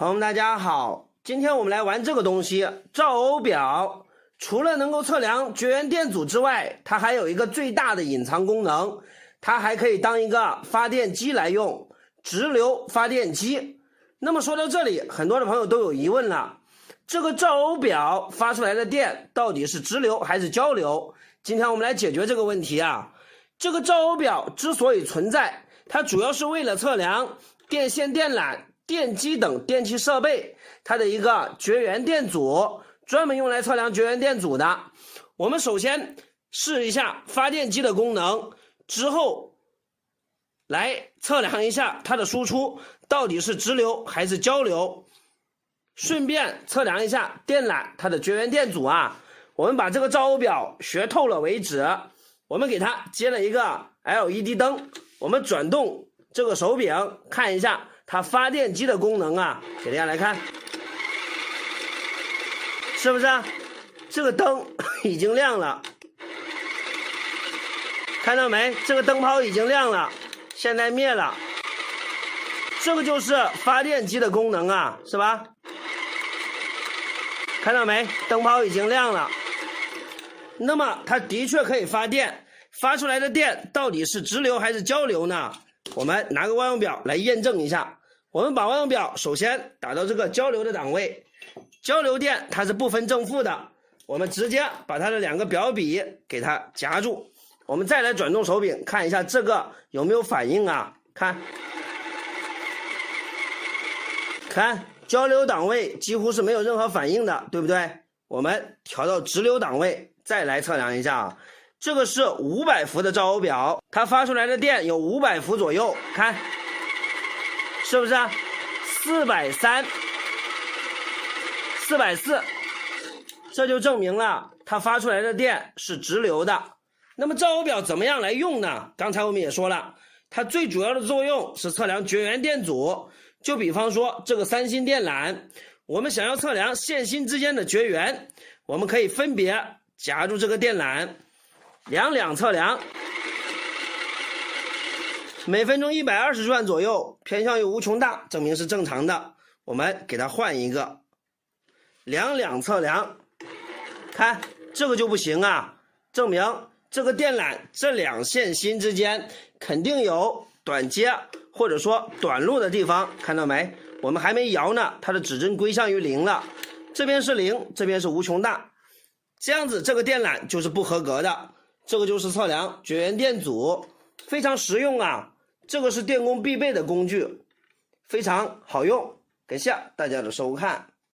朋友们大家好，今天我们来玩这个东西照欧表。除了能够测量绝缘电阻之外，它还有一个最大的隐藏功能，它还可以当一个发电机来用，直流发电机。那么说到这里，很多的朋友都有疑问了，这个照欧表发出来的电到底是直流还是交流？今天我们来解决这个问题啊。这个照欧表之所以存在，它主要是为了测量电线电缆、电机等电气设备它的一个绝缘电阻，专门用来测量绝缘电阻的。我们首先试一下发电机的功能，之后来测量一下它的输出到底是直流还是交流，顺便测量一下电缆它的绝缘电阻啊。我们把这个照欧表学透了为止，我们给它接了一个 LED 灯，我们转动这个手柄看一下它发电机的功能啊，给大家来看，是不是这个灯已经亮了？看到没？这个灯泡已经亮了，现在灭了。这个就是发电机的功能啊，是吧？看到没？灯泡已经亮了。那么它的确可以发电，发出来的电到底是直流还是交流呢？我们拿个万用表来验证一下。我们把万用表首先打到这个交流的档位，交流电它是不分正负的，我们直接把它的两个表笔给它夹住，我们再来转动手柄看一下这个有没有反应啊。看交流档位几乎是没有任何反应的，对不对？我们调到直流档位再来测量一下啊。这个是500伏的照欧表，它发出来的电有500伏左右，看是不是430、440，这就证明了它发出来的电是直流的。那么照欧表怎么样来用呢？刚才我们也说了，它最主要的作用是测量绝缘电阻。就比方说这个3芯电缆，我们想要测量线芯之间的绝缘，我们可以分别夹住这个电缆，两测量，每分钟120转左右，偏向于无穷大，证明是正常的。我们给它换一个，两测量，看这个就不行啊，证明这个电缆这两线芯之间肯定有短接或者说短路的地方，看到没？我们还没摇呢，它的指针归向于0了，这边是0，这边是无穷大，这样子这个电缆就是不合格的。这个就是测量绝缘电阻，非常实用啊，这个是电工必备的工具，非常好用。感谢大家的收看。